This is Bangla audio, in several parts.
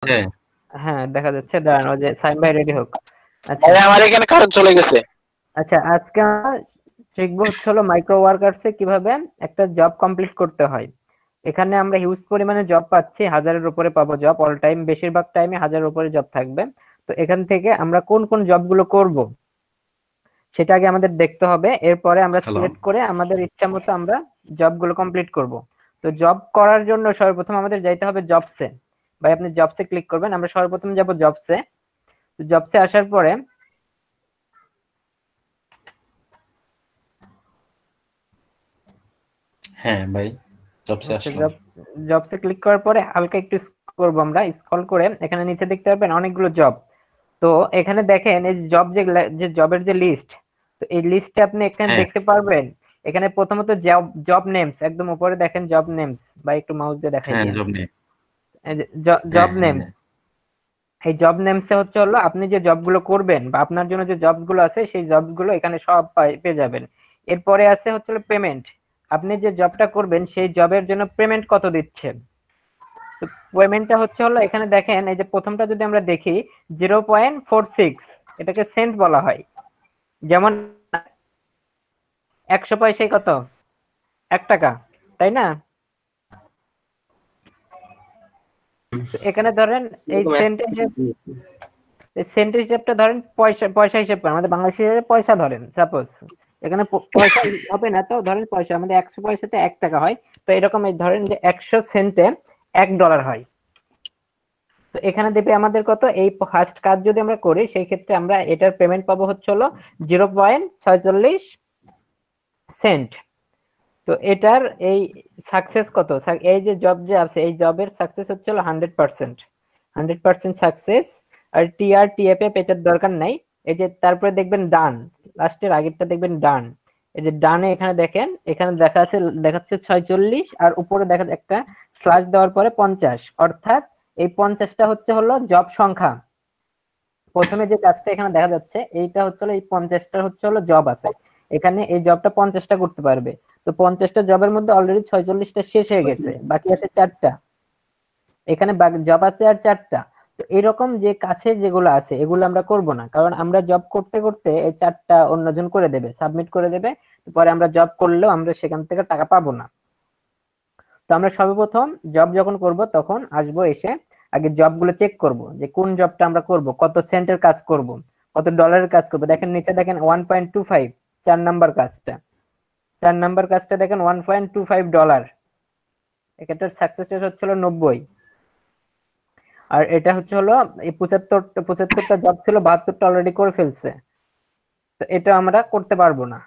হ্যাঁ হ্যাঁ দেখা যাচ্ছে, দাঁড়ান ওই যে সাইম ভাই রেডি হোক। আচ্ছা ভাই আমার এখানে কারেন্ট চলে গেছে। আচ্ছা, আজকে আমরা শিখবো হচ্ছে হলো মাইক্রো ওয়ার্কার্সে কিভাবে একটা জব কমপ্লিট করতে হয়। এখানে আমরা হিউজ পরিমাণে জব পাচ্ছি, হাজারের উপরে পাবো জব, অল টাইম বেশিরভাগ টাইমে হাজারের উপরে জব থাকবে। তো এখান থেকে আমরা কোন কোন জবগুলো করব সেটা আগে আমাদের দেখতে হবে, এরপরে আমরা হ্যালো। সিলেক্ট করে আমাদের ইচ্ছা মতো আমরা জবগুলো কমপ্লিট করব। তো জব করার জন্য সর্বপ্রথম আমাদের যাইতে হবে জবসে। ভাই আপনি জবসে ক্লিক করবেন, আমরা সর্বপ্রথম যাব জবসে। তো জবসে আসার পরে হ্যাঁ ভাই, জবসে আচ্ছা আসলাম। জবসে ক্লিক করার পরে হালকা একটু করবো, আমরা স্ক্রল করে এখানে নিচে দেখতে পারবেন অনেকগুলো জব। তো এখানে দেখেন এই জব যে জবের যে লিস্ট, তো এই লিস্টে আপনি এখানে হ্যাঁ দেখতে পারবেন। এখানে প্রথমত জব জব নেমস একদম উপরে দেখেন জব নেমস, বা একটু মাউস দিয়ে দেখাই হ্যাঁ, দিয়েন। জব নেই। হ্যাঁ জব হ্যাঁ নেম, হ্যাঁ। এই জব নেমসে হচ্ছে হলো আপনি যে জবগুলো করবেন বা আপনার জন্য যে জবগুলো আছে সেই জবগুলো এখানে সব পেয়ে যাবেন। এরপরে আছে হচ্ছে হলো পেমেন্ট, আপনি যে জবটা করবেন সেই জবের জন্য পেমেন্ট কত দিচ্ছেন। তো পেমেন্টটা হচ্ছে হলো এখানে দেখেন, এই যে প্রথমটা যদি আমরা দেখি 0.46, এটাকে সেন্ট বলা হয়। যেমন 100 পয়সায় কত, 1 টাকা, তাই না? তো এখানে ধরেন এই এরকম সেন্ট সেন্ট হিসেবটা ধরেন পয়সা পয়সা হিসেব করেন, আমাদের বাংলাদেশি পয়সা ধরেন সাপোজ। এখানে পয়সা হবে না, তো ধরেন পয়সা আমাদের 100 পয়সাতে 1 টাকা হয়। তো এরকম এই ধরেন যে 100 সেন্টে $1 হয়। তো এখানে দেবে আমাদের কত, এই ফার্স্ট কাজ যদি আমরা করি সেই ক্ষেত্রে আমরা এটার পেমেন্ট পাবো হচ্ছে হলো 0.46 সেন্ট। তো এটার এই সাকসেস কত, এই যে জব যে আছে এই জবের সাকসেস হচ্ছে হলো 100%, 100% সাকসেস। আর টিএফএফ এটার দরকার নাই। এই যে তারপরে দেখবেন ডান, লাস্টের আগেরটা দেখবেন ডান। এই যে ডানে এখানে দেখেন, এখানে দেখাচ্ছে 46, আর উপরে দেখা একটা স্ল্যাশ দেওয়ার পরে 50, অর্থাৎ এই 50টা হচ্ছে হলো জব সংখ্যা। প্রথমে যে কাজটা এখানে দেখা যাচ্ছে এইটা হচ্ছে হলো এই 50টা হচ্ছে হলো জব আছে এখানে, এই জবটা 50টা করতে পারবে। তো 50টা জবের মধ্যে অলরেডি 46টা শেষ হয়ে গেছে, বাকি আছে 4টা। এখানে জব আছে আর 4টা। তো এরকম যে কাছে যেগুলো আছে এগুলো আমরা করব না, কারণ আমরা জব করতে করতে এই 4টা অন্যজন করে দেবে, সাবমিট করে দেবে। পরে আমরা জব করলেও আমরা সেখান থেকে টাকা পাবো না। তো আমরা সর্বপ্রথম জব যখন করব তখন আসবো, এসে আগে জবগুলো চেক করব যে কোন জবটা আমরা করব, কত সেন্টের কাজ করব, কত ডলারের কাজ করব। দেখেন নিচে দেখেন 1.25, 4 নাম্বার কাজটা, 4 নাম্বার কাজটা দেখেন $1.25। এটার সাকসেস রেট হচ্ছে হলো 90। আর এটা হচ্ছে হলো এই 75টা জব ছিল, 72টা অলরেডি করে ফেলছে। তো এটা আমরা করতে পারবো না।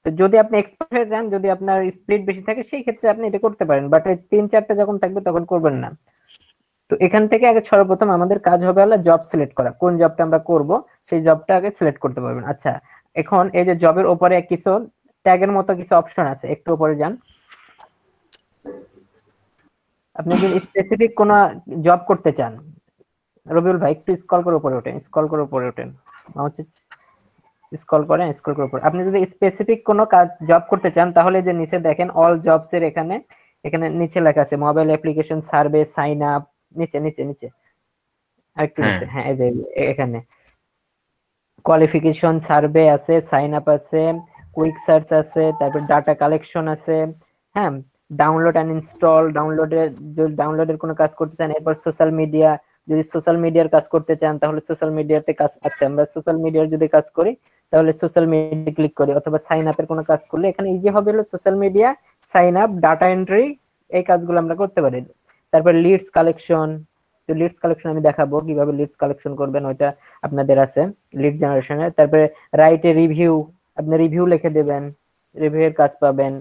তো যদি আপনি এক্সপার্ট হয়ে যান, যদি আপনার স্পিড বেশি থাকে সেই ক্ষেত্রে আপনি এটা করতে পারেন, বাট এই 3-4টা যখন থাকবে তখন করবেন না। তো এখান থেকে আগে সর্বপ্রথম আমাদের কাজ হবে হলো জব সিলেক্ট করা, কোন জবটা আমরা করব সেই জবটা আগে সিলেক্ট করতে পারবেন। আচ্ছা, এখন এই যে জবের উপরে কিছু ট্যাগের মতো কিছু অপশন আছে, একটু উপরে যান। আপনি যদি স্পেসিফিক কোনো জব করতে চান, রবিউল ভাই একটু স্ক্রল করে উপরে ওঠেন, স্ক্রল করে উপরে ওঠেন, স্ক্রল করেন, স্ক্রল করে উপরে। আপনি যদি স্পেসিফিক কোনো কাজ জব করতে চান তাহলে যে নিচে দেখেন অল জবস এর এখানে, এখানে নিচে লেখা আছে mobile application survey sign up, নিচে নিচে নিচে আরেকটু হ্যাঁ নিচে, হ্যাঁ এই যে এখানে কোয়ালিফিকেশন সার্ভে আছে, সাইন আপ আছে, কুইক সার্চ আছে, তারপর ডাটা কালেকশন আছে। হ্যাঁ, ডাউনলোড অ্যান্ড ইনস্টল, যদি ডাউনলোডের কোনো কাজ করতে চান। এরপর সোশ্যাল মিডিয়া, যদি সোশ্যাল মিডিয়ার কাজ করতে চান তাহলে সোশ্যাল মিডিয়াতে কাজ। আচ্ছা, আমরা সোশ্যাল মিডিয়ার যদি কাজ করি তাহলে সোশ্যাল মিডিয়া ক্লিক করি, অথবা সাইন আপের কোনো কাজ করলে এখানে ইজি হবে হলো social media, sign up, data entry, এই কাজগুলো আমরা করতে পারি। তারপর লিডস কালেকশন, তো লিডস কালেকশন আমি দেখাবো কিভাবে লিডস কালেকশন করবেন, ওইটা আপনাদের আছে লিড জেনারেশনের। তারপরে রাইট এ রিভিউ, আপনি রিভিউ লিখে দেবেন, রিভিউ এর কাজ পাবেন।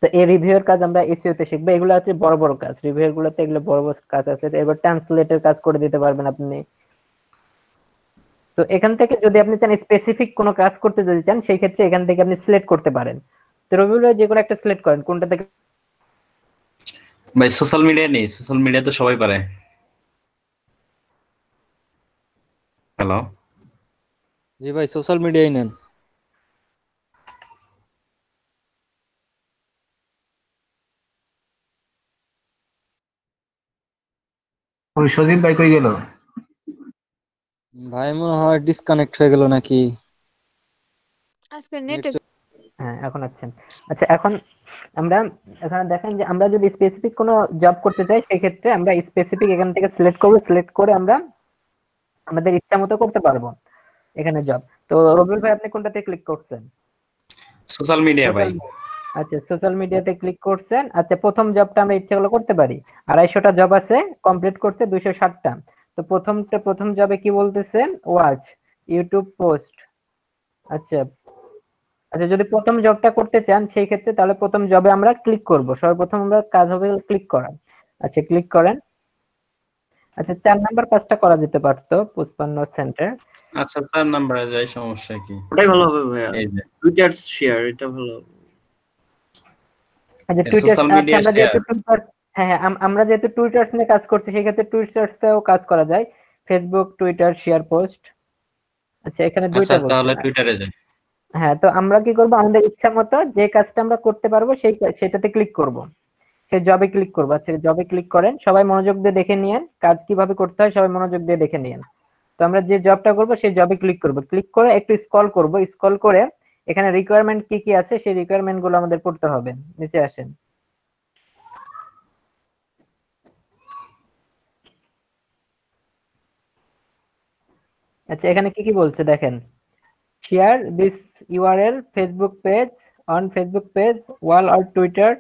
তো এই রিভিউ এর কাজ আমরা এসইও তে শিখবো, এগুলো হচ্ছে বড় বড় কাজ, রিভিউ এর গুলোতে এগুলো বড় বড় কাজ আছে। তো এবার ট্রান্সলেটের কাজ করে দিতে পারবেন আপনি। তো এখান থেকে যদি আপনি চান স্পেসিফিক কোনো কাজ করতে যদি চান সেই ক্ষেত্রে এখান থেকে আপনি সিলেক্ট করতে পারেন। তো রবিউল ভাই যে কোনো একটা সিলেক্ট করেন, কোনটা থেকে। ভাই, সোশ্যাল মিডিয়া নেই, সোশ্যাল মিডিয়া তো সবাই পারে। হ্যালো। জি ভাই, সোশ্যাল মিডিয়াই নেন। ওই সজীব ভাই কই গেল? ভাই মনে হয় ডিসকানেক্ট হয়ে গেল নাকি? আজকে নেটে হ্যাঁ এখন আছেন। আচ্ছা এখন আমরা এখানে দেখেন যে আমরা যদি স্পেসিফিক কোনো জব করতে চাই সেই ক্ষেত্রে আমরা স্পেসিফিক এখান থেকে সিলেক্ট করব, সিলেক্ট করে আমরা আমাদের ইচ্ছা মতো করতে পারবো এখানে জব। তো রবিউল ভাই আপনি কোনটাতে ক্লিক করছেন? সোশ্যাল মিডিয়া ভাই। আচ্ছা সোশ্যাল মিডিয়াতে ক্লিক করছেন। আচ্ছা প্রথম জবটা আমরা ইচ্ছা করলে করতে পারি। 250টা জব আছে, কমপ্লিট করছে 260টা। তো প্রথম জবে কি বলতেছেন? Watch YouTube post. আচ্ছা আচ্ছা যদি প্রথম জবটা করতে চান সেই ক্ষেত্রে তাহলে প্রথম জবে আমরা ক্লিক করব। সর্বপ্রথম আমরা কাজ হবে ক্লিক করা। আচ্ছা ক্লিক করেন। আচ্ছা 4 নাম্বার কাজটা করা যেতে পারতো 55 সেন্টার। আচ্ছা 4 নম্বরে যাই, সমস্যা কি? ওটাই ভালো হবে ভাইয়া, এই যে টুইটার শেয়ার এটা ভালো হবে। আচ্ছা টুইটার, সোশ্যাল আচ্ছা মিডিয়া আমরা শেয়ার। যেহেতু টুইটার, হ্যাঁ আমরা যেহেতু টুইটার্স নিয়ে কাজ করছি সেই ক্ষেত্রে টুইটার্সেও কাজ করা যায়। Facebook, Twitter, share post. আচ্ছা এখানে আচ্ছা দুইটা বলছে। তাহলে টুইটারে যাই। হ্যাঁ তো আমরা কি করব, আমাদের ইচ্ছা মতো যে কাজটা আমরা করতে পারবো সেটাতে ক্লিক করব, সেই জবে ক্লিক করব। আচ্ছা জবে ক্লিক করেন, সবাই মনোযোগ দিয়ে দেখে নিয়েন কাজ কিভাবে করতে হয়, সবাই মনোযোগ দিয়ে দেখে নিয়েন। তো আমরা যে জবটা করব সেই জবে ক্লিক করব, ক্লিক করে একটু স্ক্রল করব, স্ক্রল করে এখানে রিকোয়ারমেন্ট কি কি আছে সেই রিকোয়ারমেন্ট গুলো আমাদের পড়তে হবে। নিচে আসেন। আচ্ছা এখানে কি কি বলছে দেখেন, share this URL Facebook page on Facebook page wall or Twitter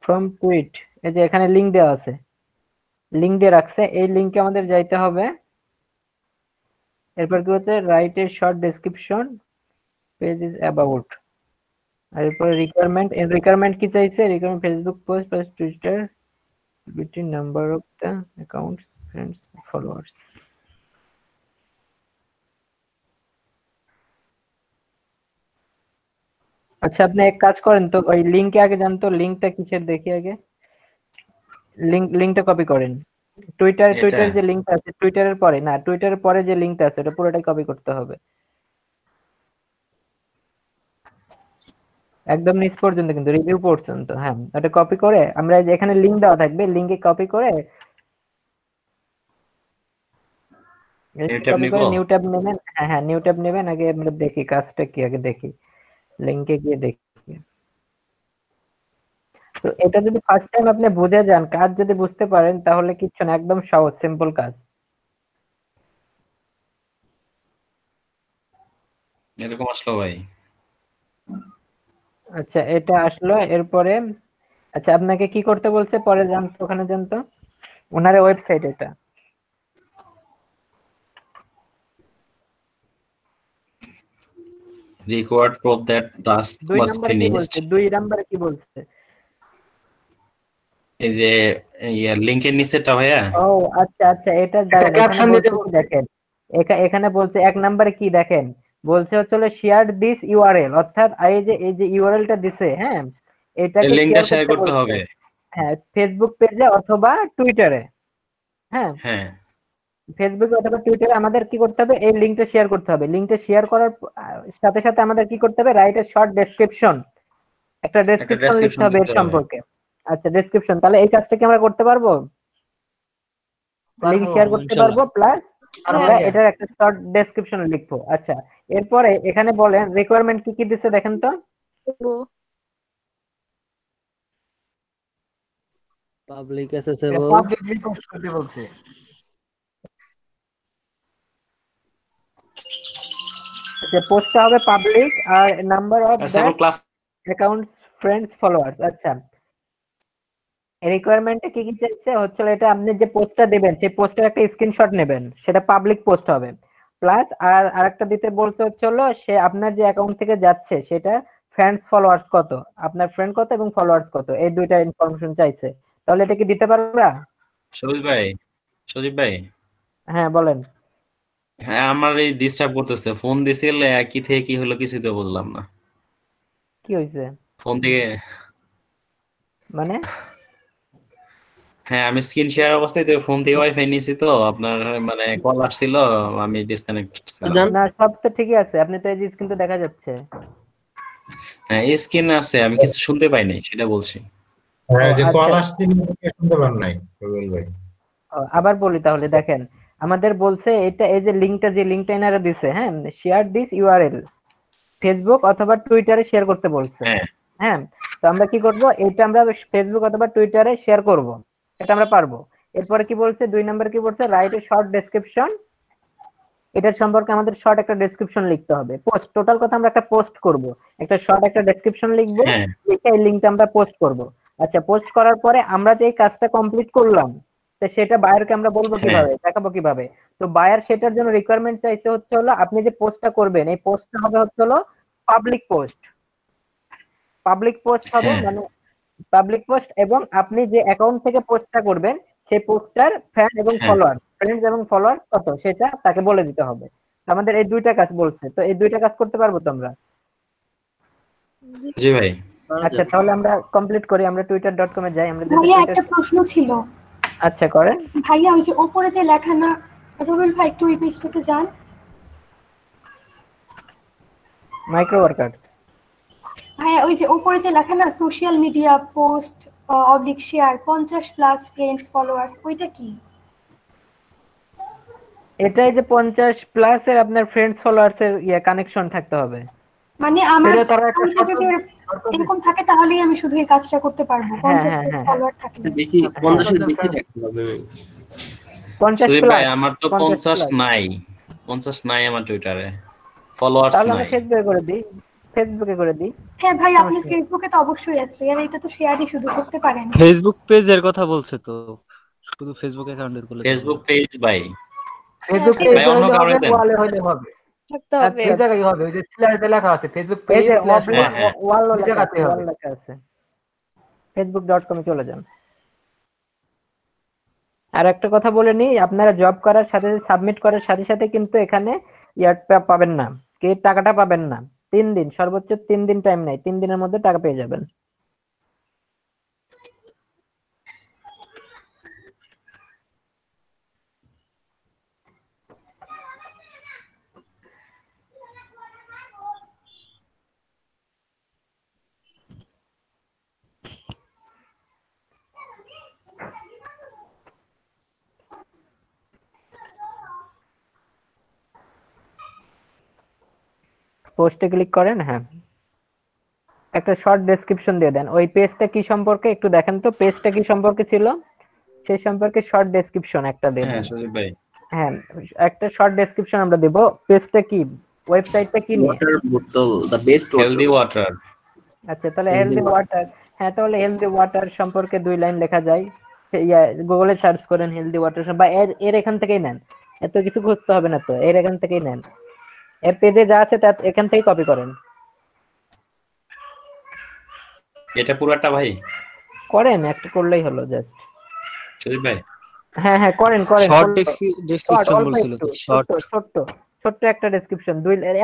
from tweet. এই যে এখানে লিংক দেওয়া আছে, লিংক দিয়ে রাখছে, এই লিংকে আমাদের যাইতে হবে। এরপর কি হচ্ছে, write a short description, page is about. আর এরপর রিকোয়ারমেন্ট, এর রিকোয়ারমেন্ট কি চাইছে, requirement Facebook post plus Twitter between number of the accounts friends followers. আচ্ছা আপনি এক কাজ করেন তো, ওই লিংকে আগে যান তো, লিংকটা কিসের দেখি আগে। লিংকটা কপি করেন। টুইটার যে লিংকটা আছে, টুইটারের পরে না, টুইটারের পরে যে লিংকটা আছে ওটা পুরোটাই কপি করতে হবে, একদম নিচ পর্যন্ত, কিন্তু রিভিউ পর্যন্ত। হ্যাঁ ওটা কপি করে আমরা যে এখানে লিংক দেওয়া থাকবে, লিংকে কপি করে নিউ ট্যাব নেবেন। হ্যাঁ নিউ ট্যাব নেবেন। আগে আমরা দেখি কাজটা কি, আগে দেখি লিংকে গিয়ে দেখি। তো এটা যদি ফার্স্ট টাইম আপনি বুঝে যান, কাজ যদি বুঝতে পারেন তাহলে কিচ্ছু না, একদম সহজ সিম্পল কাজ। এরকম আসলো ভাই। আচ্ছা এটা আসলো, এরপরে আচ্ছা আপনাকে কি করতে বলছে পরে যান তো, ওখানে যান তো, ওনার ওয়েবসাইট এটা। Required proof that task was finished. 2 নম্বরে কি বলছে? এই যে লিংকের নিচেটা ভাইয়া। ও আচ্ছা আচ্ছা এটা ক্যাপশন দিতে দেখেন, এখানে বলছে 1 নম্বরে কি দেখেন, বলছে হচ্ছে শেয়ার দিস ইউআরএল, অর্থাৎ এই যে ইউআরএলটা দিছে, হ্যাঁ এটাকে লিংকটা শেয়ার করতে বলছে। হবে। হ্যাঁ ফেসবুক পেজে অথবা টুইটারে। হ্যাঁ হ্যাঁ ফেসবুকে অথবা টুইটারে আমাদের কি করতে হবে, এই লিংকটা শেয়ার করতে হবে। লিংকটা শেয়ার করার সাথে সাথে আমাদের কি করতে হবে, রাইট এ শর্ট ডেসক্রিপশন, একটা ডেসক্রিপশন লিখতে হবে এর সম্পর্কে। আচ্ছা ডেসক্রিপশন, তাহলে এই কাজটা কি আমরা করতে পারবো? লিংক শেয়ার করতে পারবো, প্লাস আমরা এটার একটা শর্ট ডেসক্রিপশন লিখবো। আচ্ছা এরপরে এখানে বলেন রিকোয়ারমেন্ট কি কি দিছে দেখেন তো। পাবলিক অ্যাসেসেবল, পাবলিক রিপোস্ট করতে বলছে। আচ্ছা পোস্টটা হবে পাবলিক, আর number of accessible class accounts friends followers. আচ্ছা রিকোয়ারমেন্টে কি কি চাইছে হচ্ছে, এটা আপনি যে পোস্টটা দিবেন সেই পোস্টের একটা স্ক্রিনশট নেবেন, সেটা পাবলিক পোস্ট হবে। প্লাস আর আরেকটা দিতে বলছে হচ্ছে সে আপনার যে অ্যাকাউন্ট থেকে যাচ্ছে সেটা ফ্রেন্ডস ফলোয়ার্স কত, আপনার ফ্রেন্ড কত এবং ফলোয়ার্স কত, এই দুইটা ইনফরমেশন চাইছে। তাহলে এটা কি দিতে পারবা? সজীব ভাই। হ্যাঁ বলেন। হ্যাঁ আমার এই ডিস্টার্ব করতেছে, ফোন দিছিল কি থেকে কি হলো কিছু তো বললাম না। কি হয়েছে ফোন থেকে মানে? হ্যাঁ আমি স্ক্রিন শেয়ার অবস্থায় তো ফোন থেকে ওয়াইফাই নিয়েছি, তো আপনার মানে কল আসছিল, আমি ডিসকানেক্ট ছিলাম। না সব তো ঠিকই আছে, আপনি তো এই যে স্ক্রিন তো দেখা যাচ্ছে। হ্যাঁ স্ক্রিন আছে, আমি কিছু শুনতে পাই নাই সেটা বলছি। হ্যাঁ যে কল আচ্ছা। আসছিল শুনতে পান নাই রবিউল ভাই। আবার বলি তাহলে দেখেন, আমাদের বলছে এটা এই যে লিংকটা, যে লিংকটা এনারা দিছে, হ্যাঁ, শেয়ার দিস ইউআরএল ফেসবুক অথবা টুইটারে শেয়ার করতে বলছে। হ্যাঁ হ্যাঁ, তো আমরা কি করব, এটা আমরা ফেসবুক অথবা টুইটারে শেয়ার করব, এটা আমরা পারবো। এরপরে কি বলছে, 2 নাম্বার কি বলছে, রাইট এ শর্ট ডেসক্রিপশন, এটার সম্পর্কে আমাদের শর্ট একটা ডেসক্রিপশন লিখতে হবে। পোস্ট, টোটাল কথা আমরা একটা পোস্ট করব, একটা শর্ট একটা ডেসক্রিপশন লিখবো, হ্যাঁ লিখে এই লিংকটা আমরা পোস্ট করব। আচ্ছা, পোস্ট করার পরে আমরা যে এই কাজটা কমপ্লিট করলাম, তো সেটা বায়ারকে আমরা বলবো কিভাবে, দেখাবো কিভাবে? তো বায়ার সেটার জন্য রিকোয়ারমেন্ট চাইছে হচ্ছে হলো, আপনি যে পোস্টটা করবেন এই পোস্টটা হবে হচ্ছে হলো পাবলিক পোস্ট। পাবলিক পোস্ট হবে, হ্যাঁ। মানে পাবলিক পোস্ট, এবং আপনি যে অ্যাকাউন্ট থেকে পোস্টটা করবেন সেই পোস্টার ফ্রেন্ড এবং হ্যাঁ। ফলোয়ার, ফ্রেন্ডস এবং ফলোয়ার কত সেটা তাকে বলে দিতে হবে। আমাদের এই দুইটা কাজ বলছে, তো এই দুইটা কাজ করতে পারবো তো আমরা? জি ভাই। আচ্ছা, তাহলে আমরা কমপ্লিট করি, আমরা twitter.com এ যাই, আমরা যদি ভাইয়া Twitter- একটা প্রশ্ন ছিল। আচ্ছা করেন। ভাইয়া ওই যে ওপরে যে লেখা না, রুবেল ভাই একটু ওই পেজটাতে যান। মাইক্রো ওয়ার্কার, ভাইয়া ওই যে ওপরে যে লেখা না, social media post oblique share 50+ friends followers, ওইটা কি? এটাই যে 50+ এর আপনার ফ্রেন্ডস ফলোয়ার্স এর কানেকশন থাকতে হবে। মানে আমার সেটা তারা একটা account-এ যদি এরকম থাকে তাহলেই আমি শুধু এই কাজটা করতে পারবো, হ্যাঁ, 50+ হ্যাঁ, হ্যাঁ। ফলোয়ার থাকলে। বেশি 50-এর বেশি থাকতে হবে। 50 সুদীপ ভাই প্লাস, আমার তো 50 নাই, 50 নাই আমার টুইটারে, ফলোয়ার্স তাহলে আমরা নাই। ফেসবুকে করে দিই, ফেসবুকে করে দিই। হ্যাঁ ভাই, আপনি সমস্যা নেই। ফেসবুকে তো অবশ্যই আছে, আর এটা তো শেয়ারই শুধু করতে পারেন। ফেসবুক পেজের কথা বলছে তো, শুধু ফেসবুক অ্যাকাউন্টের করলে তো হবে ফেসবুক না। পেজ ভাই। ফেসবুক হ্যাঁ, পেজ ভাই, অন্য কাউরে দেন। ওয়ালে হইলে হবে, থাকতে আচ্ছা, হবে। এই জায়গায় হবে, ওই যে স্ল্যাশে লেখা আছে ফেসবুক এই পেজ যে স্ল্যাশ হ্যাঁ, হ্যাঁ। ওয়াল ওই লেখা জায়গাতে আছে, হবে। ওয়াল লেখা আছে, facebook.com এ চলে যান। আর একটা কথা বলে নিই, আপনারা জব করার সাথে সাবমিট করার সাথে সাথে কিন্তু এখানে ইয়ারটা পাবেন না, কে টাকাটা পাবেন না। 3 দিন, সর্বোচ্চ 3 দিন টাইম নেই, 3 দিনের মধ্যে টাকা পেয়ে যাবেন। পোস্টে ক্লিক করেন, হ্যাঁ, একটা শর্ট ডেসক্রিপশন দিয়ে দেন। ওই পেজটা কি সম্পর্কে একটু দেখেন তো, পেজটা কি সম্পর্কে ছিল সেই সম্পর্কে শর্ট ডেসক্রিপশন একটা দিয়ে হ্যাঁ দেন। সুদীপ ভাই। হ্যাঁ, একটা শর্ট ডেসক্রিপশন আমরা দেব। পেজটা কি, ওয়েবসাইটটা কি নিয়ে? ওয়াটার বোতল, দ্য বেস্ট হেলদি ওয়াটার। আচ্ছা, তাহলে Healthy হেলদি ওয়াটার, হ্যাঁ, তাহলে হেলদি ওয়াটার সম্পর্কে 2 লাইন লেখা যায়। গুগলে সার্চ করেন হেলদি ওয়াটার, বা এর এখান থেকেই নেন, এত কিছু খুঁজতে হবে না তো, এর এখান থেকেই নেন, এর পেজে যা আছে তা এখান থেকেই কপি করেন। এটা পুরাটা ভাই? করেন, একটা করলেই হলো জাস্ট। সুদীপ ভাই হ্যাঁ হ্যাঁ, করেন করেন, শর্ট Short, ডেসক্রিপশন অল্প বলছিল একটু, তো, শর্ট। ছোট্ট ছোট্ট একটা ডেসক্রিপশন,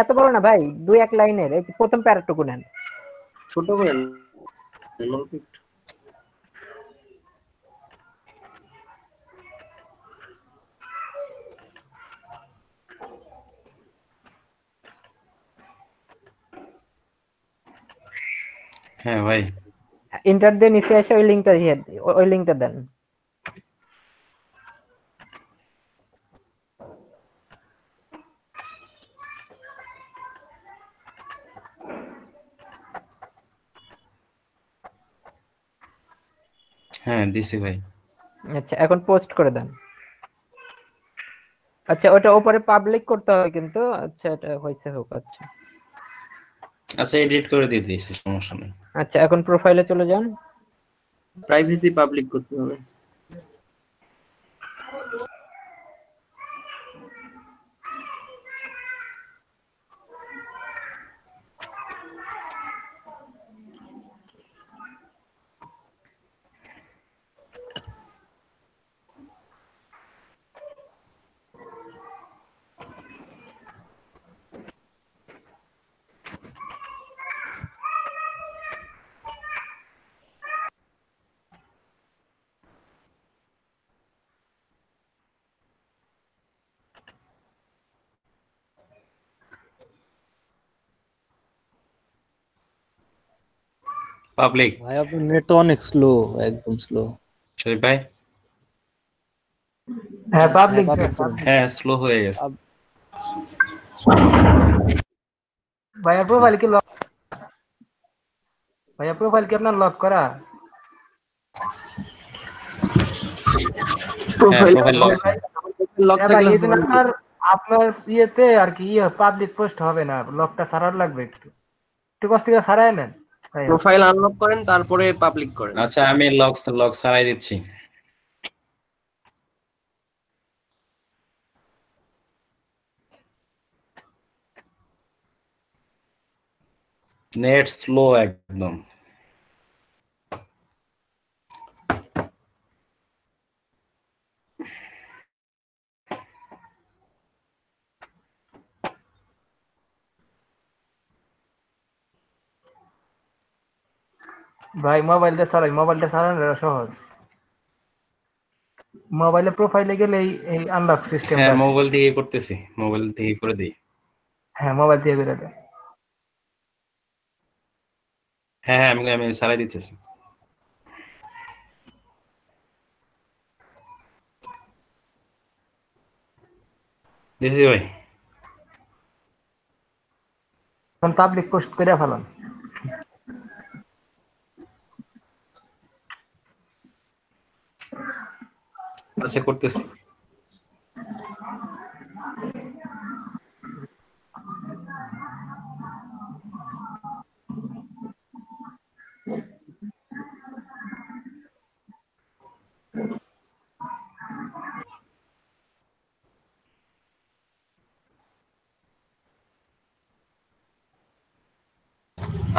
এত বড় না ভাই, 2-1 লাইনের, এই প্রথম প্যারাটুকু নেন। ছোট করে অল্প একটু। হ্যাঁ ভাই। ইন্টার দিয়ে নিচে এসে ওই লিংকটা দিয়ে, ওই লিংকটা দেন। হ্যাঁ দিছি ভাই। আচ্ছা, এখন পোস্ট করে দেন। আচ্ছা, ওটা উপরে পাবলিক করতে হবে কিন্তু। আচ্ছা, এটা হয়েছে, হোক। আচ্ছা আচ্ছা এডিট করে দিয়ে দিয়েছি, সমস্যা নেই। আচ্ছা, এখন প্রোফাইলে চলে যান। প্রাইভেসি পাবলিক করতে হবে। পাবলিক। ভাই আপনার নেট তো অনেক স্লো, একদম স্লো। সুদীপ ভাই হ্যাঁ পাবলিক পাবলিক করুন। হ্যাঁ স্লো হয়ে গেছে। ভাইয়া প্রোফাইল কি লক ভাইয়া প্রোফাইল কি আপনার লক করা? প্রোফাইল profile lock আছে। লক হ্যাঁ ভাই থাকলে এই জন্য আপনার ইয়েতে আর কি পাবলিক পোস্ট হবে না, লকটা ছাড়ার লাগবে একটু একটু কষ্ট করে ছাড়াই নেন ভাইয়া। প্রোফাইল আনলক করেন তারপরে পাবলিক করেন। আচ্ছা আমি লক সারাই দিচ্ছি। নেট স্লো একদম। ভাই মোবাইলটা চালানো সহজ। মোবাইলে প্রোফাইলে গেলে এই আনলক সিস্টেম। হ্যাঁ মোবাইল থেকে করতেছি, মোবাইল থেকে করে দিই। হ্যাঁ মোবাইল দিয়ে করে দেয়। হ্যাঁ আমি সারাই দিতেছি। দিছি ভাই। এখন পাবলিক পোস্ট করে ফেলান। আচ্ছা করতেছি।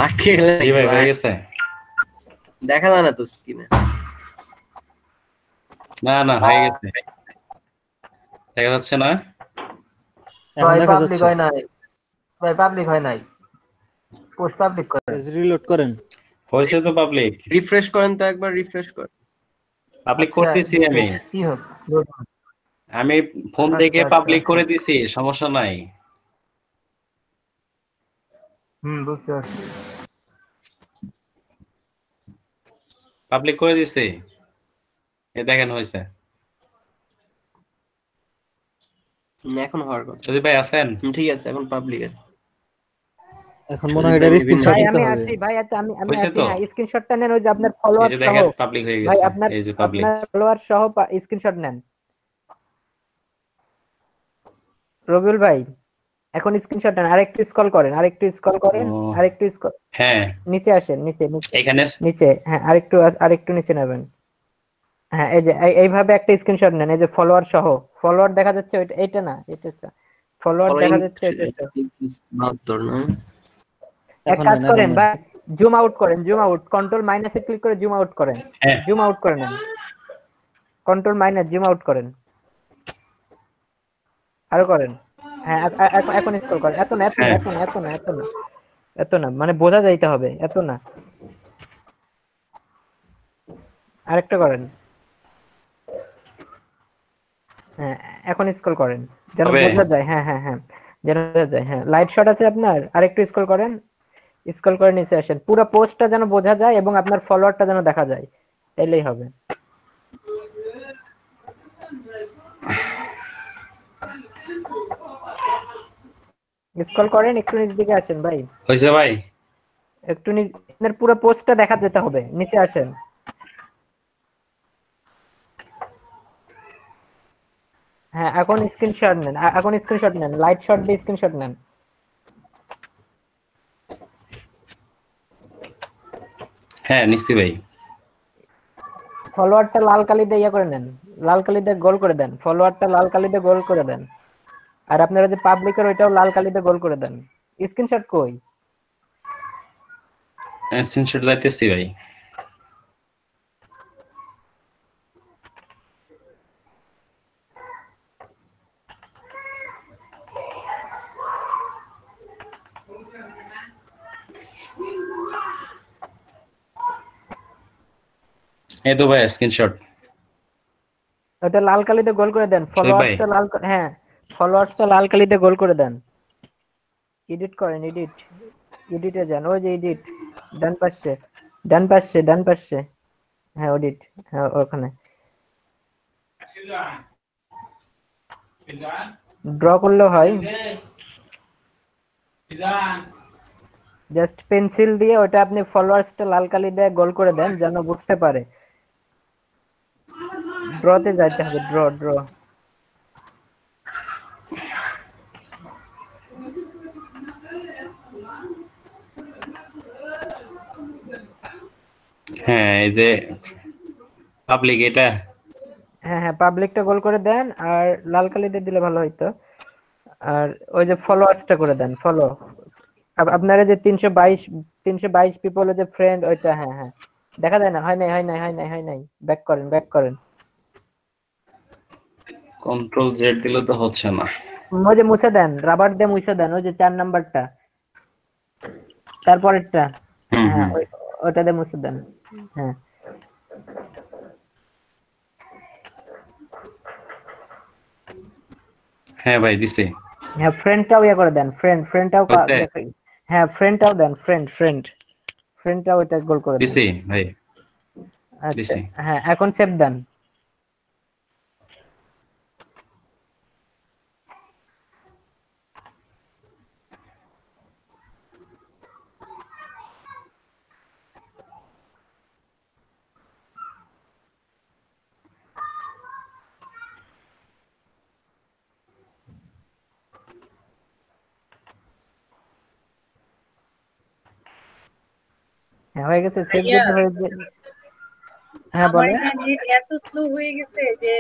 আটকে জি ভাই হয়ে গেছে। দেখা যায় না তো স্ক্রিনে। না হয়ে গেছে। দেখা যাচ্ছে না? এখন ভাই দেখা পাবলিক যাচ্ছে। হয় নাই, ভাই পাবলিক হয় নাই, পোস্ট পাবলিক করেন। পেজ রিলোড করেন। হয়েছে তো পাবলিক। রিফ্রেশ করেন তো একবার, রিফ্রেশ করেন। পাবলিক আচ্ছা, করতেছি আমি। কি হবে? আমি ফোন আচ্ছা, থেকে আচ্ছা, পাবলিক আচ্ছা। করে দিছি, সমস্যা নাই। বুঝতে পারছি। পাবলিক করে দিছি, এ দেখেন হয়েছে। এখন হওয়ার কথা। যদি ভাই আছেন? ঠিক আছে, এখন পাবলিক আছে। এখন মনে হয় এটার স্ক্রিনশট ভাই নিতে আমি হবে। আসি, ভাই আমি হয়েছে আসি। তো? হ্যাঁ স্ক্রিনশটটা নেন, ওই যে আপনার এই ফলোয়ার যে সহ। দেখেন পাবলিক হয়ে ভাই গেছে, আপনার এই যে পাবলিক। আপনার ফলোয়ার সহ স্ক্রিনশট নেন। রবিউল ভাই এখন স্ক্রিনশট নেন, আরেকটু স্ক্রল করেন, ও, আরেকটু স্ক্রল হ্যাঁ নিচে আসেন, নিচে এখানে। নিচে। হ্যাঁ আরেকটু নিচে নেবেন। হ্যাঁ এই যে এইভাবে একটা স্ক্রিনশট নেন, এই যে ফলোয়ার সহ। ফলোয়ার দেখা যাচ্ছে এটা না, এটা ফলোয়ার ফলোইং দেখা যাচ্ছে এটা। 72 না? এক এখন কাজ নেন, করেন এখন নেন। ভাই, জুম আউট করেন, কন্ট্রোল মাইনাসে ক্লিক করে জুম আউট করেন। হ্যাঁ জুম আউট করে নেন, কন্ট্রোল মাইনাস জুম আউট করেন, আরো করেন। হ্যাঁ এখন স্ক্রল করেন। এত না হ্যাঁ এত না, মানে বোঝা যাইতে হবে, এত না। আরেকটা করেন। হ্যাঁ এখন স্ক্রল করেন, যেন হবে। বোঝা যায়। হ্যাঁ যেন বোঝা যায়। হ্যাঁ লাইট শট আছে আপনার, আরেকটু স্ক্রল করেন, স্ক্রল করে নিচে আসেন, পুরো পোস্টটা যেন বোঝা যায় এবং আপনার ফলোয়ারটা যেন দেখা যায়, তাইলেই হবে। স্ক্রল করেন, একটু নিচ দিকে আসেন ভাই, হয়েছে ভাই। একটু আপনার পুরো পোস্টটা দেখা যেতে হবে, নিচে আসেন। হ্যাঁ এখন স্ক্রিনশট নেন, লাইট শট দিয়ে স্ক্রিনশট নেন। হ্যাঁ নিশ্চয়ই ভাই। ফলোয়ারটা লাল কালি দিয়ে করে নেন, লাল কালি দিয়ে গোল করে দেন, ফলোয়ারটা লাল কালি দিয়ে গোল করে দেন। আর আপনারা যে পাবলিকের ওইটাও লাল কালি দিয়ে গোল করে দেন। স্ক্রিনশট কই? স্ক্রিনশট যাইতেছি ভাই। এই তো ভাই স্ক্রিনশট। ওটা লাল কালিতে গোল করে দেন, ফলোয়ার্সটা হ্যাঁ ফলোয়ার্সটা লাল কালিতে গোল করে দেন। এডিট করেন, এডিটে যান, ওই যে এডিট, ডান পাশে। হ্যাঁ এডিট, হ্যাঁ ওখানে। ড্র করলেও হয়, জাস্ট পেন্সিল দিয়ে ওটা আপনি ফলোয়ার্সটা লাল কালি দিয়ে গোল করে দেন যেন বুঝতে পারে। ড্রতে যাইতে হবে, ড্র ড্র। হ্যাঁ এই যে পাবলিক এটা হ্যাঁ হ্যাঁ, পাবলিকটা গোল করে দেন আর লাল কালি দিয়ে দিলে ভালো হইতো। আর ওই যে ফলোয়ার্সটা করে দেন, ফলো। আপনারা যে 322 পিপলের যে ফ্রেন্ড ওইটা, হ্যাঁ হ্যাঁ দেখা যায় না, হয় নাই হয় নাই হয় নাই হয় নাই, ব্যাক করেন ব্যাক করেন। কন্ট্রোল জেড দিলে তো হচ্ছে না। ওই যে মুছে দেন, রাবার দিয়ে মুছে দেন, ওই যে 4 নাম্বারটা, তারপরেরটা, হুম হ্যাঁ হুম ওইটা দিয়ে মুছে দেন। হ্যাঁ হ্যাঁ ভাই দিছি। হ্যাঁ, ফ্রেন্ডটাও ইয়ে করে দেন, ফ্রেন্ডটাও হচ্ছে? হ্যাঁ ফ্রেন্ডটাও দেন, ফ্রেন্ডটাও ওইটা গোল করে দেন। দিছি ভাই আচ্ছা দিছি। হ্যাঁ, এখন সেভ দেন। হ্যাঁ হয়ে গেছে, সেভ ভাইয়া, যদি হয়ে যায়। হ্যাঁ আমার বলেন। এখানে নেট এত স্লো হয়ে গেছে যে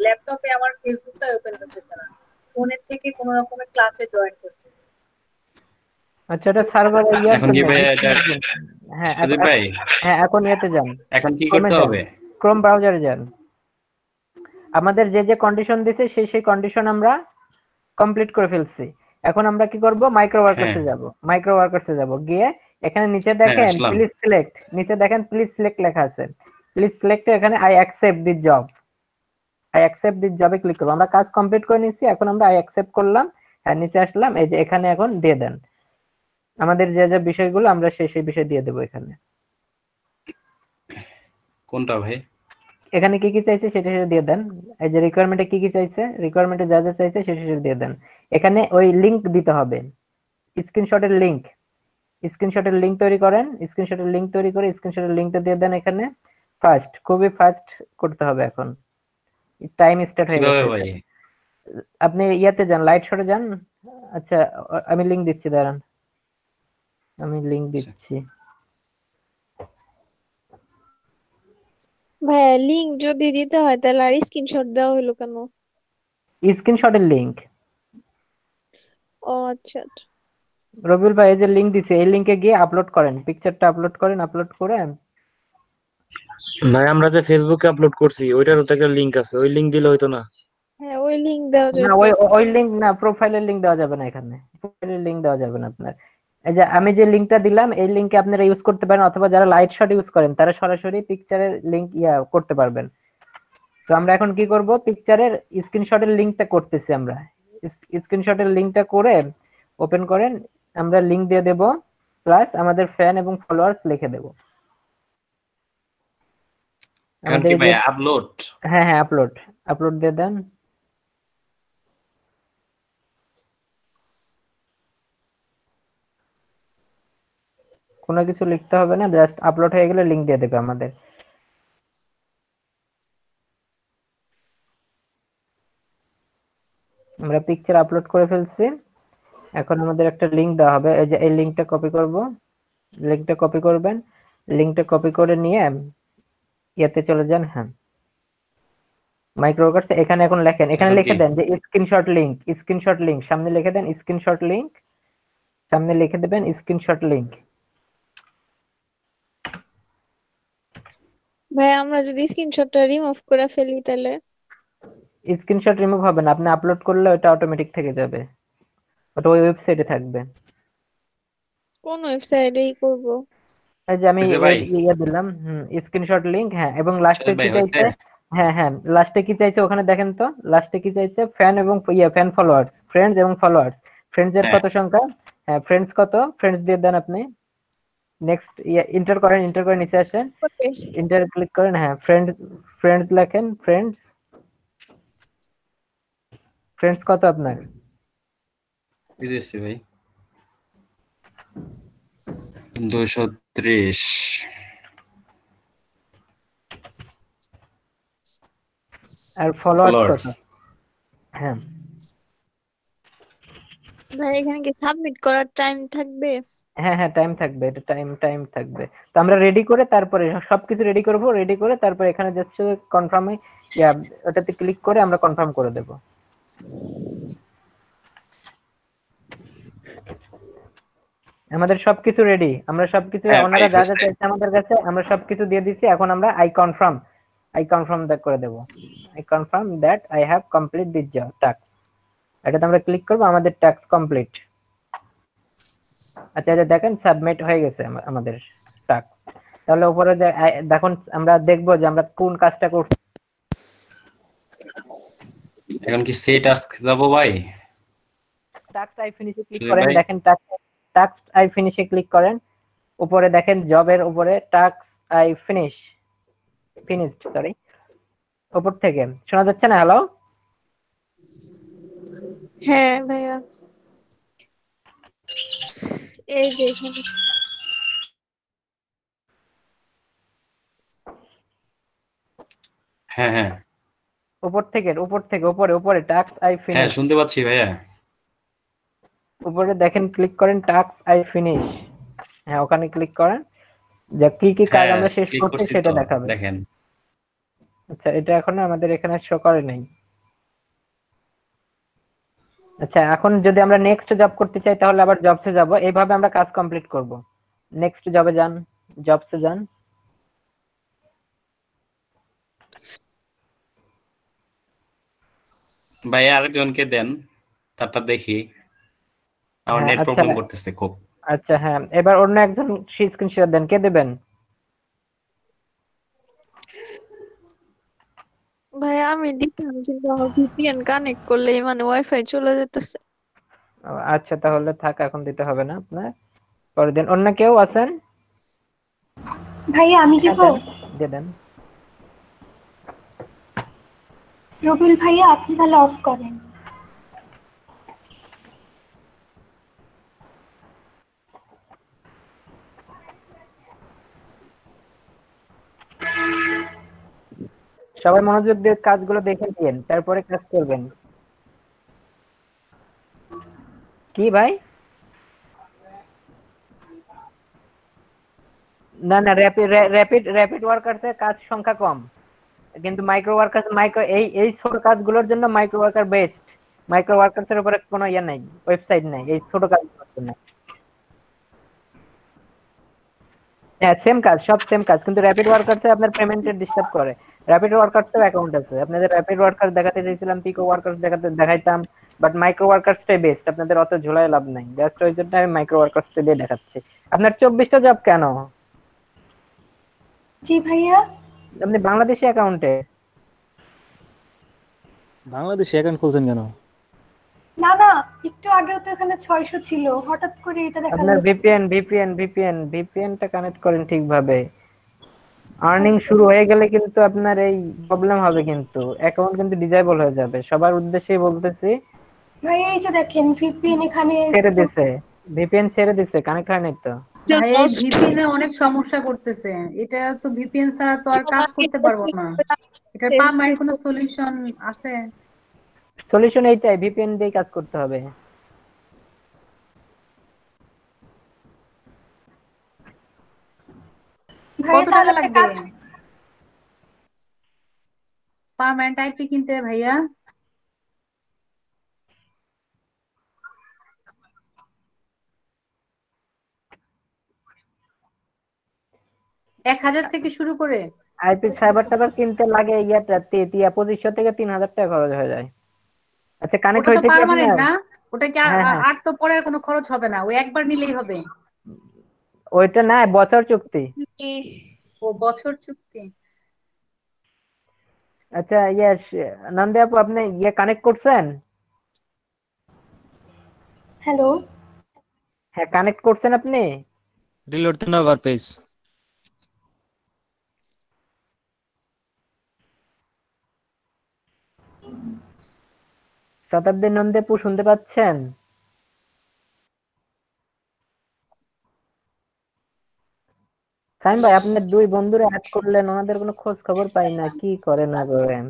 ল্যাপটপে আমার ফেসবুকটা ওপেন করতেছে না, ফোনের থেকে কোনো রকমের ক্লাসে জয়েন করছে। আচ্ছা, এটা সার্ভার ইয়ার এখন জন্য। কি ভাই এটা হ্যাঁ সুদীপ ভাই হ্যাঁ, এখন ইয়েতে যান, এখন কি ক্রোমে করতে যান, হবে? ক্রোম ব্রাউজারে যান। আমাদের যে যে কন্ডিশন দিছে সেই কন্ডিশন আমরা কমপ্লিট করে ফেলছি। এখন আমরা কি করব, মাইক্রো ওয়ার্কার্সে যাব, গিয়ে এখানে নিচে দেখেন আসলাম। প্লিজ সিলেক্ট, নিচে দেখেন প্লিজ সিলেক্ট লেখা আছে, প্লিজ সিলেক্ট, এখানে I accept this job, A click করব। আমরা কাজ কমপ্লিট করে নিয়েছি, এখন আমরা আই অ্যাকসেপ্ট করলাম, আর নিচে আসলাম, এই যে এখানে এখন দিয়ে দেন আমাদের যে যে বিষয়গুলো আমরা সেই বিষয় দিয়ে দেবো এখানে। কোনটা ভাই? এখানে কি কি চাইছে সেটা দিয়ে দেন। এই যে রিকোয়ারমেন্টে কি কি চাইছে, রিকোয়ারমেন্টে যা যা চাইছে সেটা দিয়ে দেন। এখানে ওই লিংক দিতে হবে, স্ক্রিনশটের লিংক তৈরি করেন, স্ক্রিনশটের লিংকটা দিয়ে দেন এখানে। খুবই ফাস্ট করতে হবে, এখন টাইম স্টার্ট হয়ে কিভাবে গেছে। ভাই? আপনি ইয়াতে যান, লাইট শটে যান। আচ্ছা আমি লিংক দিচ্ছি, দাঁড়ান আমি লিংক দিচ্ছি। ভাইয়া লিংক যদি দিতে হয় তাহলে আর স্ক্রিনশট দেওয়া হলো কেন? স্ক্রিনশটের লিংক। ও আচ্ছা আচ্ছা। রবিউল ভাই এই যে লিংক দিছে, এই লিংকে গিয়ে আপলোড করেন, পিকচারটা আপলোড করেন, আপলোড করে। ভাই আমরা যে ফেসবুকে আপলোড করছি ওইটারও তো একটা লিংক আছে, ওই লিংক দিলে হয়তো না? হ্যাঁ ওই লিংক দেওয়া না, যেত। ওই লিংক না, প্রোফাইলের লিংক দেওয়া যাবে না, এখানে প্রোফাইলের লিংক দেওয়া যাবে না আপনার। এই যে আমি যে লিংকটা দিলাম এই লিংকে আপনারা ইউজ করতে পারেন, অথবা যারা লাইট শট ইউজ করেন তারা সরাসরি পিকচারের লিংক করতে পারবেন। তো আমরা এখন কি করব, পিকচারের স্ক্রিনশটের লিংকটা করতেছি আমরা। স্ক্রিনশটের লিংকটা করে ওপেন করেন, আমরা লিংক দিয়ে দেব, প্লাস আমাদের ফ্যান এবং ফলোয়ার্স লিখে দেব। এখন কি ভাই আপলোড? হ্যাঁ হ্যাঁ, আপলোড দিয়ে দেন। কোনো কিছু লিখতে হবে না, জাস্ট আপলোড হয়ে গেলে লিংক দিয়ে দেবে আমাদের। আমরা পিকচার আপলোড করে ফেলছি, এখন আমাদের একটা লিংক দেওয়া হবে। এই যে এই লিংকটা কপি করব, লিংকটা কপি করবেন, লিংকটা কপি করে নিয়ে ইয়াতে চলে যান। হ্যাঁ, মাইক্রো ওয়ার্কার্স এখানে এখন লেখেন, এখানে লিখে দেন যে স্ক্রিনশট লিংক, সামনে লিখে দেন স্ক্রিনশট লিংক, সামনে লিখে দেবেন স্ক্রিনশট লিংক। ভাই আমরা যদি স্ক্রিনশটটা রিমুভ করে ফেলি তাহলে? স্ক্রিনশট রিমুভ হবে না, আপনি আপলোড করলে ওটা অটোমেটিক থেকে যাবে, ওটা ওই ওয়েবসাইটে থাকবে। কোন ওয়েবসাইটেই করব? এই যে আমি দিলাম স্ক্রিনশট লিংক। হ্যাঁ, এবং লাস্টে কি চাইছে, হ্যাঁ লাস্টে কি চাইছে ওখানে দেখেন তো, লাস্টে কি চাইছে, ফ্যান এবং ফ্যান ফলোয়ার্স, ফ্রেন্ডস এবং ফলোয়ার্স। ফ্রেন্ডস এর কত সংখ্যা? হ্যাঁ ফ্রেন্ডস কত, ফ্রেন্ডস দিয়ে দেন আপনি। নেক্সট এন্টার করেন, নিচে আসেন, এন্টার ক্লিক করেন। হ্যাঁ ফ্রেন্ডস লেখেন, ফ্রেন্ডস ফ্রেন্ডস কত আপনার? দিতেছি ভাই 230। আর ফলোয়ার্স কত? ফলোয়ার্স হ্যাঁ ভাই এখানে কি সাবমিট করার টাইম থাকবে? হ্যাঁ হ্যাঁ টাইম থাকবে, এটা টাইম থাকবে। তো আমরা রেডি করে তারপরে সবকিছু রেডি করব, রেডি করে তারপরে এখানে জাস্ট কনফার্মে ওটাতে ক্লিক করে আমরা কনফার্ম করে দেব। আমাদের সবকিছু রেডি, আমরা সবকিছু হ্যাঁ ভাই ওনারা যা যা হয়েছে। চাইছে আমাদের কাছে আমরা সবকিছু দিয়ে দিছি। এখন আমরা আই কনফার্ম দ্যাট করে দেব। I confirm that I have complete this task. এটাতে আমরা ক্লিক করব, আমাদের টাস্ক কমপ্লিট। আচ্ছা এটা দেখেন সাবমিট হয়ে গেছে আমাদের টাস্ক। তাহলে উপরে যে দেখুন আমরা দেখব যে আমরা কোন কাজটা করছি। এখন কি সে টাস্ক যাবো ভাই? টাস্ক আই ফিনিশে ক্লিক সুজয় করেন, ভাই? দেখেন টাস্ক আই ফিনিশে ক্লিক করেন, উপরে দেখেন জবের উপরে টাস্ক আই ফিনিশড সরি, উপর থেকে শোনা যাচ্ছে না? হ্যালো হ্যাঁ ভাইয়া, এই যে এখানে হ্যাঁ হ্যাঁ উপর থেকে উপরে টাস্ক আই হ্যাঁ ফিনিশ, শুনতে পাচ্ছি ভাইয়া। উপরে দেখেন ক্লিক করেন টাস্ক আই ফিনিশ। হ্যাঁ ওখানে ক্লিক করেন, যে কি কি কাজ হ্যাঁ আমরা শেষ ক্লিক করছি করছি সেটা তো, দেখাবে। দেখেন। আচ্ছা এটা এখনো আমাদের এখানে শো করে নাই। আচ্ছা এখন যদি আমরা নেক্সট জব করতে চাই তাহলে আবার জবসে যাব, এইভাবে আমরা কাজ কমপ্লিট করব। নেক্সট জবে যান, জবসে যান। ভাই আরেকজনকে দেন, তারটা দেখি। আমার হ্যাঁ নেট আচ্ছা প্রবলেম করতেছে খুব। আচ্ছা হ্যাঁ এবার অন্য একজন স্ক্রিন শেয়ার দেন, কে দেবেন? ভাইয়া আমি দিতাম কিন্তু আমার ভিপিএন কানেক্ট করলেই মানে ওয়াইফাই চলে যেতেছে। আচ্ছা তাহলে থাক, এখন দিতে হবে না আপনার, পরে দিন। অন্য কেউ আছেন? ভাইয়া আমি দিব। দিয়ে দেন। রবিউল ভাইয়া আপনি তাহলে অফ করেন। সবাই মনোযোগ দিয়ে কাজগুলো দেখে দিন, তারপরে কাজ করবেন। কি ভাই? না না র্যাপিড ওয়ার্কার্স এর কাজ সংখ্যা কম, কিন্তু মাইক্রো ওয়ার্কার্স এই ছোট কাজগুলোর জন্য micro worker best. Micro workers এর উপরে কোনো ইয়ে নাই, ওয়েবসাইট নাই এই ছোট কাজগুলোর জন্য। হ্যাঁ সব সেম কাজ, কিন্তু র্যাপিড ওয়ার্কার্স এ আপনার পেমেন্টের ডিস্টার্ব করে। র্যাপিড ওয়ার্কার্স এর অ্যাকাউন্ট আছে, আপনাদের র্যাপিড ওয়ার্কার্স দেখাতে চাইছিলাম, পিকো ওয়ার্কার্স দেখাইতাম, বাট মাইক্রো ওয়ার্কার্সটাই বেস্ট, আপনাদের অত ঝোলায় লাভ নাই। জাস্ট ওই জন্য আমি মাইক্রো ওয়ার্কার্সটা দিয়ে দেখাচ্ছি। আপনার 24টা জব কেন? জি ভাইয়া। আপনি বাংলাদেশি অ্যাকাউন্টে? বাংলাদেশে অ্যাকাউন্ট খুলছেন কেন? না না, একটু আগেও তো এখানে 600 ছিল, হঠাৎ করে এটা দেখালো। আপনার ভিপিএনটা কানেক্ট করেন ঠিকভাবে। আর্নিং শুরু হয়ে গেলে কিন্তু আপনার এই প্রবলেম হবে, কিন্তু অ্যাকাউন্ট কিন্তু ডিসেবল হয়ে যাবে। সবার উদ্দেশ্যেই বলতেছি। ভাইয়া এই যে দেখেন ভিপিএন এখানে ভিপিএন ছেড়ে দিছে, কানেক্ট হয় নাই তো। ভাই এই ভিপিএন এ অনেক সমস্যা করতেছে, এটা তো ভিপিএন ছাড়া তো আর কাজ করতে পারবো না। এটা পার্মানেন্ট কোনো সলিউশন আছে? সলিউশন এইটাই, ভিপিএন দিয়ে কাজ করতে হবে। কত টাকা লাগবে পার্মানেন্ট আইপি কিনতে ভাইয়া? $1000 থেকে শুরু করে? আইপি সাইবার টাইবার কিনতে লাগে ইয়াটা 2500 থেকে 3000 টাকা খরচ হয়ে যায়। আচ্ছা কানেক্ট ওটা তো হয়েছে কি পার্মানেন্ট আপনার? না, ওটা কি আর তো পরে আর কোনো খরচ হবে না, ওই একবার নিলেই হবে? ওইটা না, বছর চুক্তি। ও বছর চুক্তি। আচ্ছা নন্দে আপু আপনি কানেক্ট করছেন? হ্যালো হ্যাঁ কানেক্ট করছেন আপনি? রিলোড দেন আবার পেজ। শতাব্দী নন্দেপু শুনতে পাচ্ছেন? সাইম ভাই, আপনার দুই বন্ধুরা অ্যাড করলেন, ওনাদের কোনো খোঁজ খবর পাই না, কি করে না করেন?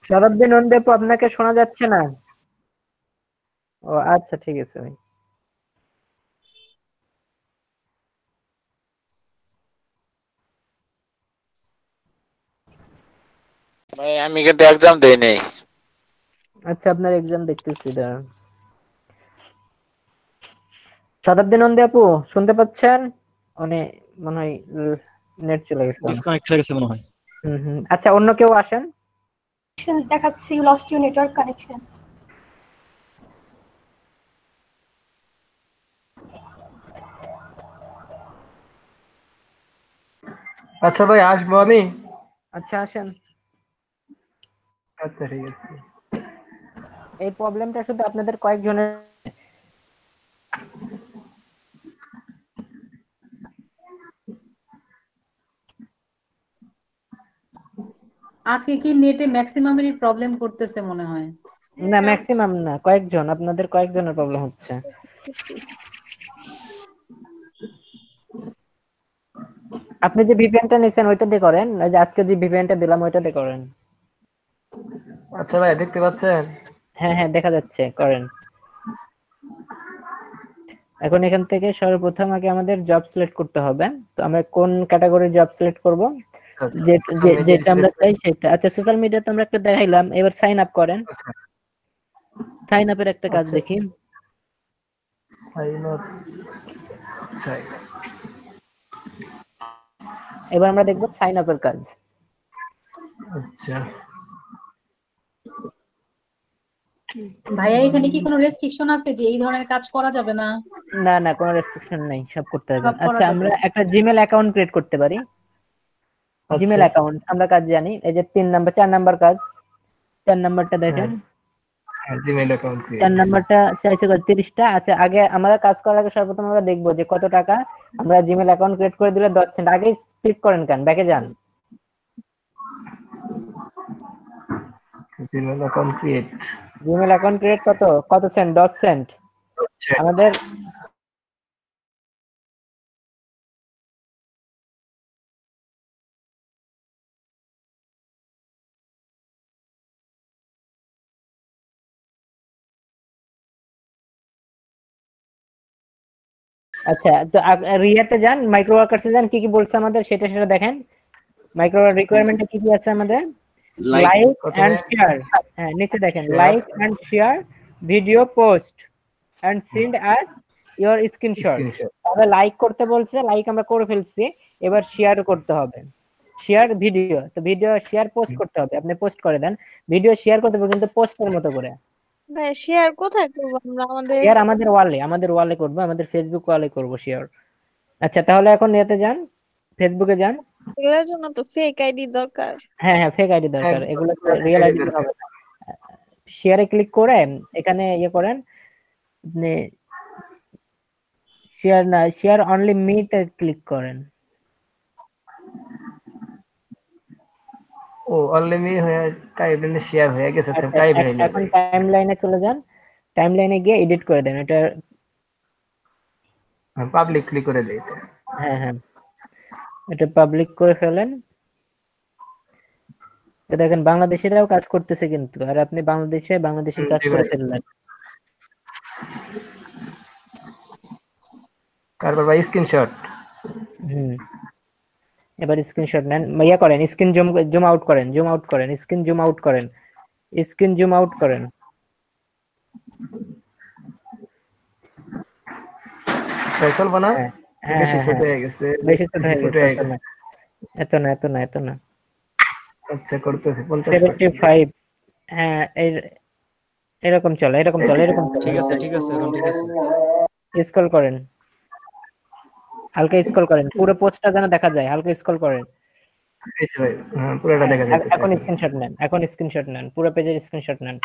শতাব্দী নন্দেপু, আপনাকে শোনা যাচ্ছে না? ও আচ্ছা, ঠিক আছে ভাই। ভাই আমি কিন্তু এক্সাম দেই নাই। আচ্ছা, আপনার এক্সাম দেখতেছি, দাঁড়ান। শতাব্দী নন্দী আপু শুনতে পাচ্ছেন? মানে মনে হয় নেট চলে গেছে। ডিসকানেক্ট হয়ে গেছে মনে হয়। আচ্ছা, অন্য কেউ আসেন। দেখাচ্ছে you lost your network connection. আচ্ছা ভাই, আসবো আমি। আচ্ছা, আসেন। আচ্ছা, ঠিক আছে। এই প্রবলেমটা শুধু আপনাদের কয়েকজনের। আজকে কি নেটে ম্যাক্সিমামেরই প্রবলেম করতেছে মনে হয়। না, ম্যাক্সিমাম না, কয়েকজন, আপনাদের কয়েকজনের প্রবলেম হচ্ছে। আপনি যে ভিপিএনটা নিছেন ওইটা দিয়ে করেন, ওই যে আজকে যে ভিপিএনটা দিলাম ওইটা দিয়ে করেন। আচ্ছা ভাই, দেখতে পাচ্ছেন? হ্যাঁ হ্যাঁ, দেখা যাচ্ছে, করেন। এখন এখান থেকে সর্বপ্রথম আগে আমাদের জব সিলেক্ট করতে হবে। তো আমরা কোন ক্যাটাগরির জব সিলেক্ট করব, যেটা আমরা চাই সেটা। আচ্ছা, সোশ্যাল মিডিয়াতে আমরা একটা দেখাইলাম, এবার সাইন আপ করেন। সাইন আপের একটা কাজ দেখি। এবার আমরা দেখব সাইন আপের কাজ। আচ্ছা ভাইয়া, এখানে কি কোনো রেস্ট্রিকশন আছে যে এই ধরনের কাজ করা যাবে না? না না, কোনো রেস্ট্রিকশন নাই, সব করতে হবে। সব করা আচ্ছা, আমরা যাবে। একটা জিমেল অ্যাকাউন্ট ক্রিয়েট করতে পারি। জিমেল অ্যাকাউন্ট আমরা কাজ জানি, এই যে 4 নাম্বার কাজ। 4 নাম্বারটা দেখেন, জিমেল অ্যাকাউন্ট 4 নাম্বারটা চাইছে 30টা আছে। আগে আমাদের কাজ করার আগে সর্বপ্রথম আমরা দেখবো যে কত টাকা। আমরা জিমেল অ্যাকাউন্ট ক্রিয়েট করে দিলে 10 সেন্ট। আগে ক্লিক করেন, কেন ব্যাকে যান। Gmail account create. Gmail account create কত সেন্ট? 10 সেন্ট। আমাদের আচ্ছা, তো রিয়াতে যান, মাইক্রো ওয়ার্কার্সে যান, কি কি বলছে আমাদের সেটা দেখেন। মাইক্রো রিকোয়ারমেন্টে কি কি আছে আমাদের? Like and share. হ্যাঁ, নিচে দেখেন, like and share video post and send us your screenshot. তাহলে লাইক করতে বলছে, লাইক আমরা করে ফেলছি, এবার শেয়ার করতে হবে। শেয়ার ভিডিও, তো ভিডিও শেয়ার পোস্ট করতে হবে, আপনি পোস্ট করে দেন। ভিডিও শেয়ার করতে হবে কিন্তু পোস্টের মতো করে। ভাই শেয়ার কোথায় করব আমরা? আমাদের শেয়ার আমাদের ওয়ালে করব, আমাদের ফেসবুক ওয়ালে করব শেয়ার। আচ্ছা, তাহলে এখন এতে যান, ফেসবুকে যান। এর জন্য তো ফেক আইডি দরকার। হ্যাঁ হ্যাঁ, ফেক আইডি দরকার, এগুলো রিয়েল আইডি হবে না। শেয়ারে ক্লিক করে এখানে ইয়ে করেন, আপনি শেয়ার না, শেয়ার অনলি মি তে ক্লিক করেন। ও অলরেডি হয়ে টাইমলাইনে শেয়ার হয়ে গেছে। তো টাইমলাইনে, এখন টাইমলাইনে চলে যান, টাইমলাইনে গিয়ে এডিট করে দেন এটা। পাবলিকলি করে দেই। হ্যাঁ হ্যাঁ, এটা পাবলিক করে ফেলেন। তো দেখেন বাংলাদেশিরাও কাজ করতেছে কিন্তু, আর আপনি বাংলাদেশের কাজ করে ফেললেন। তারপর ভাই স্ক্রিনশট। এবার স্ক্রিনশট নেন, ইয়া করেন, স্ক্রিন জুম আউট করেন, স্ক্রিন জুম আউট করেন। ফেসল বানা। হ্যাঁ বেশি ছোট হয়ে গেছে, বেশি ছোট হয়ে গেছে। এত না। আচ্ছা, করতেছি 75। হ্যাঁ, এরকম চলে। ঠিক আছে এখন ঠিক আছে। স্ক্রল করেন, হালকা স্ক্রল করেন, পুরো পোস্টটা যেন দেখা যায়, হালকা স্ক্রল করেন। এই তো ভাই, পুরোটা দেখা যাচ্ছে। এখন স্ক্রিনশট নেন, পুরো পেজের স্ক্রিনশট নেন।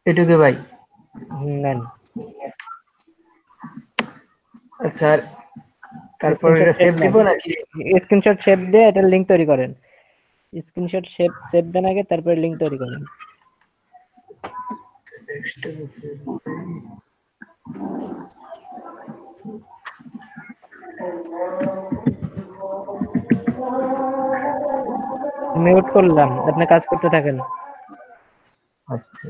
এটুকু ভাই। নেন আচ্ছা তারপর এটা সেভ দিব নাকি? স্ক্রিনশট সেভ দিয়ে এটা লিংক তৈরি করেন। স্ক্রিনশট সেভ দেন আগে, তারপরে লিংক তৈরি করেন। মিউট করলাম, আপনি কাজ করতে থাকেন। আচ্ছা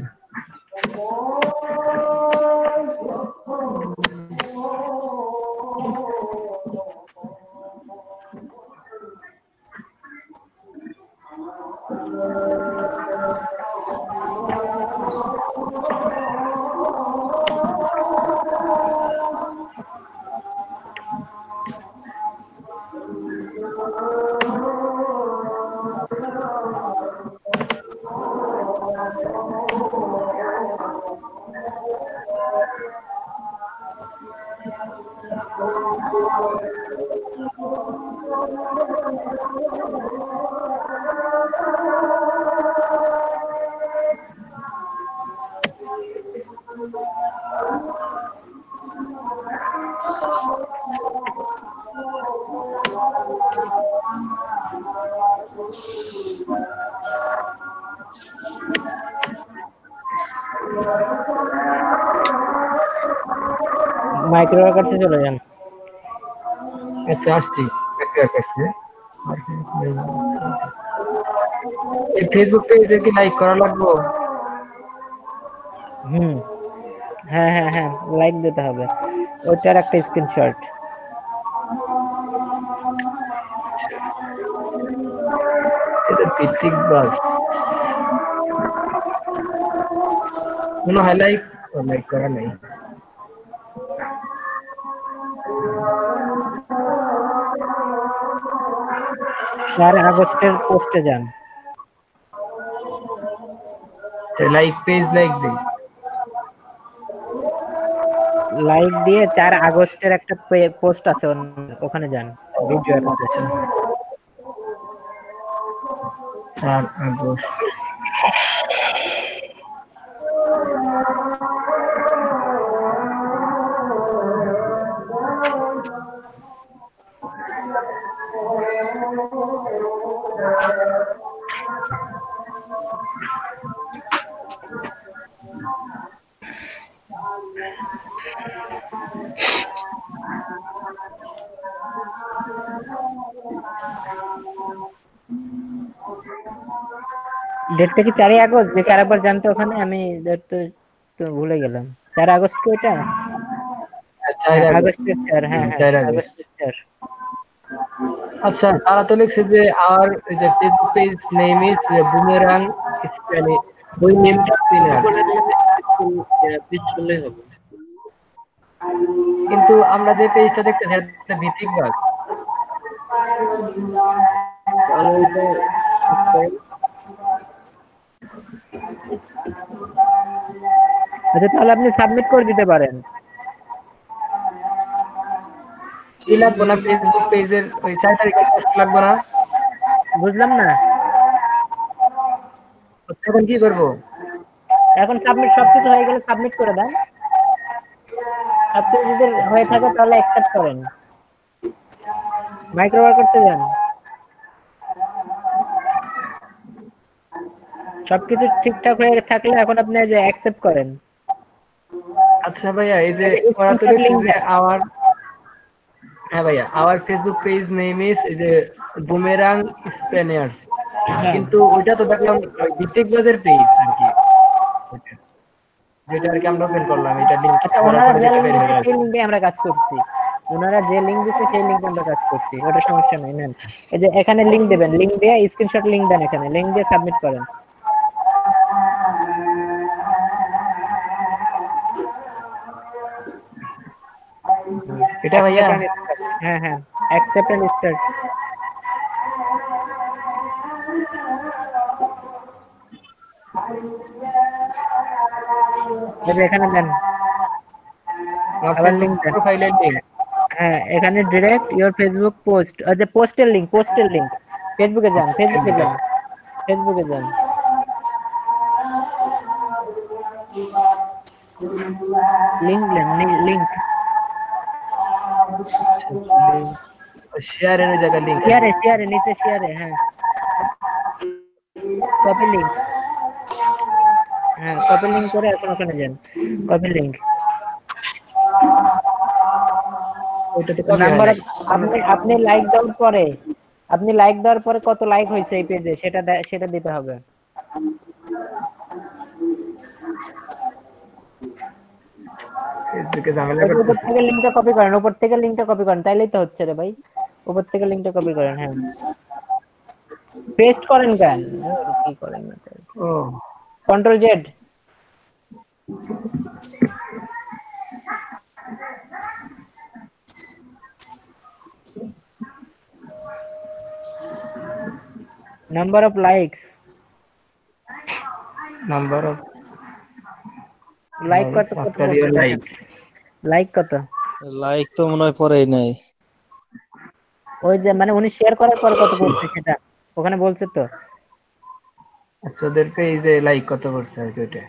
মাইক্রো ওয়ার্কার্সে চলে যান। আচ্ছা আসছি একটা কাছে। এই ফেসবুক পেজে কি লাইক করা লাগবে? হ্যাঁ হ্যাঁ হ্যাঁ, লাইক দিতে হবে। ওইটার একটা স্ক্রিনশট। এটা ভিত্তিক বাস কোনো হাইলাইট লাইক করা নাই। 4 আগস্টের পোস্টে যান। লাইক পেজ লাইক দিই, লাইক দিয়ে 4 আগস্টের একটা পোস্ট আছে ওখানে যান। ভিডিও আছে 4 আগস্ট। ডেটটা কি 4 আগস্ট? দেখি আরেকবার জানতে ওখানে, আমি তো ভুলে গেলাম। 4 আগস্ট কি ওটা? আগস্টের 4। হ্যাঁ হ্যাঁ আগস্টের 4। আচ্ছা তারা তো লিখছে যে আর এই যে Facebook page name is boomerang স্প্যানি, ওই নেমটা পেস্ট করলেই হবে। কিন্তু আমরা যে পেজটা দেখতেছি এটা ভিত্তিক বাস। আচ্ছা তাহলে আপনি সাবমিট করে দিতে পারেন। কি লাগবে না ফেসবুক পেজের ওই 4 তারিখে পোস্ট লাগবে না? বুঝলাম না। এখন কি করব? এখন সাবমিট, সবকিছু হয়ে গেলে সাবমিট করে দেন। সবকিছু যদি হয়ে থাকে তাহলে অ্যাকসেপ্ট করেন। মাইক্রো ওয়ার্কার্সে যান। সবকিছু ঠিকঠাক হয়ে থাকলে এখন আপনি যে অ্যাকসেপ্ট করেন। আচ্ছা ভাইয়া এই যে ওরা তো লিখছে যে আওয়ার, হ্যাঁ ভাইয়া hour Facebook page name is এই যে বুমেরাং স্প্যানিয়ার্স, কিন্তু ওইটা তো দেখলাম ভিত্তিক বাজের পেজ আর কি, যেটা আর কি আমরা ওপেন করলাম এটা লিংক। আচ্ছা ওনারা যে লিংক দিয়েছে সেই লিংকে আমরা কাজ করছি। ওনারা যে লিংক দিয়েছে সেই লিংকে আমরা কাজ করছি, ওটা সমস্যা নাই। নেন এই যে এখানে লিংক দিবেন, লিংক দিয়ে স্ক্রিনশট লিংক দেন, এখানে লিংক দিয়ে সাবমিট করেন। এটা ভাইয়া হ্যাঁ হ্যাঁ অ্যাকসেপ্ট এন্ড স্টার্ট। এখানে দেন আবার লিংক দেন, প্রোফাইলের লিংক। হ্যাঁ এখানে ডাইরেক্ট ইওর ফেসবুক পোস্ট, আচ্ছা পোস্টের লিংক, পোস্টের লিংক। ফেসবুকে যান, ফেসবুকে যান, ফেসবুকে যান। লিংক লিংক শেয়ারের ওই জায়গায় লিংক শেয়ারে নিচে শেয়ারে, হ্যাঁ কপি লিংক, হ্যাঁ কপি লিংক করে এখন ওখানে যান, কপি লিংক। ওইটাতে নাম্বার আপনি লাইক দেওয়ার পরে কত লাইক হয়েছে এই পেজে সেটা দিতে হবে। ফেসবুকে ঝামেলা উপর করতেছে। থেকে লিংকটা কপি করেন, তাইলেই তো হচ্ছে রে ভাই। উপর থেকে লিংকটা কপি করেন, হ্যাঁ পেস্ট করেন কেন, কি করেন না, ও control Z. Number of like কত লাইক কত? লাইক তো মনে হয় পরেই নাই। ওই যে মানে উনি শেয়ার করার পর কত করছে সেটা ওখানে বলছে তো। আচ্ছা ওদের পেজে লাইক কত করছে আর কি ওইটা।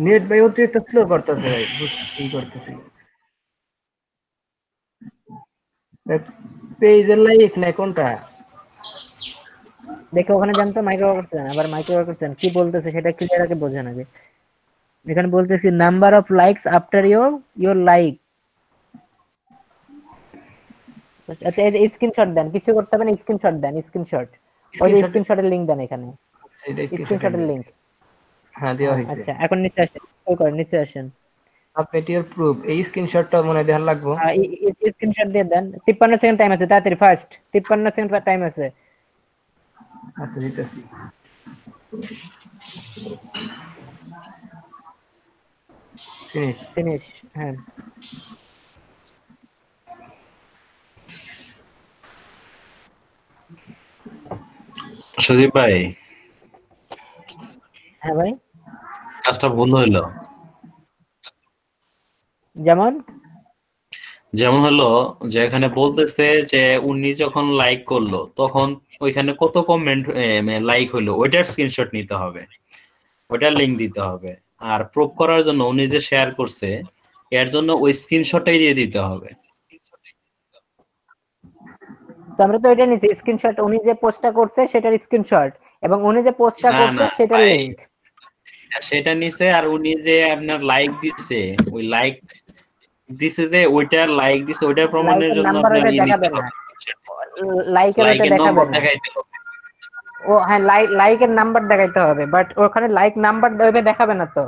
নেট ভাই অতিরিক্ত স্লো করতেছে ভাই, কি করতেছি পেজের লাইক নাই কোনটা দেখো ওখানে জানতো মাইক্রো করছেন, আবার মাইক্রো করছেন কি বলতেছে সেটা ক্লিয়ার আগে বোঝেন আগে। এখানে বলতেছি number of likes after your like. আচ্ছা এই যে স্ক্রিনশট দেন, কিছু করতে হবে না, স্ক্রিনশট দেন, স্ক্রিনশট ওই যে স্ক্রিনশটের লিংক দেন এখানে, স্ক্রিনশটের লিংক। হ্যাঁ দেওয়া হয়েছে। আচ্ছা এখন নিচে আসেন, কল করেন, নিচে আসেন। সাবমিট ইওর প্রুফ, এই স্ক্রিনশটটা মনে হয় দেখার লাগবে। স্ক্রিনশট দিয়ে দেন, 53 সেকেন্ড টাইম আছে, তাড়াতাড়ি ফার্স্ট 53 সেকেন্ড টাইম আছে। আচ্ছা দিতেছি। ফিনিশ, হ্যাঁ সজীব ভাই, হ্যাঁ ভাই কাজটা ভুল হইলো। যেমন হলো যে এখানে বলতেছে যে উনি যখন লাইক করলো তখন ওইখানে কত কমেন্ট লাইক হইলো ওইটার স্ক্রিনশট নিতে হবে, ওইটার লিংক দিতে হবে। আর প্রুফ করার জন্য উনি যে শেয়ার করছে এর জন্য ওই স্ক্রিনশটটাই দিয়ে দিতে হবে। তো আমরা তো এটা নিছি স্ক্রিনশট, উনি যে পোস্টটা করছে সেটার স্ক্রিনশট এবং উনি যে পোস্টটা করছে সেটার লিংক সেটা নিছে। আর উনি যে আপনার লাইক দিছে ওই লাইক দিছে যে ওইটার লাইক দিছে ওইটার প্রমাণের জন্য আপনার দেখাবে না, লাইকের ওটা দেখাবে না। ও হ্যাঁ লাইকের নাম্বার দেখাইতে হবে, বাট ওখানে লাইক নাম্বার দেখাবে না। তো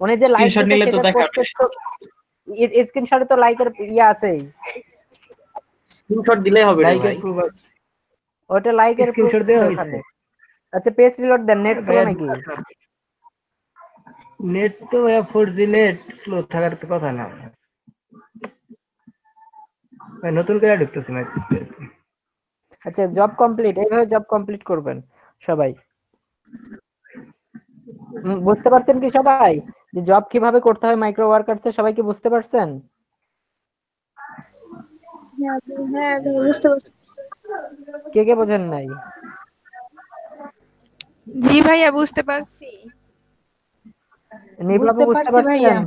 উনি যে লাইক স্ক্রিনশট নিলে তো দেখাবে, স্ক্রিনশটে তো লাইকের আছে, স্ক্রিনশট দিলেই হবে লাইকের ভাই। প্রুফ ওটা লাইকের স্ক্রিনশট দেওয়া হয়েছে। আচ্ছা পেজ রিলোড দেন, নেট স্লো নাকি? নেট তো 4G নেট, স্লো থাকার তো কথা না ভাই, নতুন করে ঢুকতেছি না। আচ্ছা জব কমপ্লিট, এইভাবে জব কমপ্লিট করবেন সবাই। বুঝতে পারছেন কি সবাই যে জব কিভাবে করতে হয় মাইক্রো ওয়ার্কারসে? সবাই কি বুঝতে পারছেন? হ্যাঁ বুঝতে পারছি। কে কে বোঝেন নাই? জি ভাইয়া বুঝতে পারছি। নির্বাবু বুঝতে পারছেন?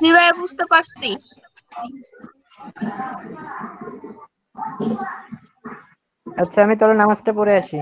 জি ভাইয়া বুঝতে পারছি। আচ্ছা আমি তাহলে নামাজটা পড়ে আসি।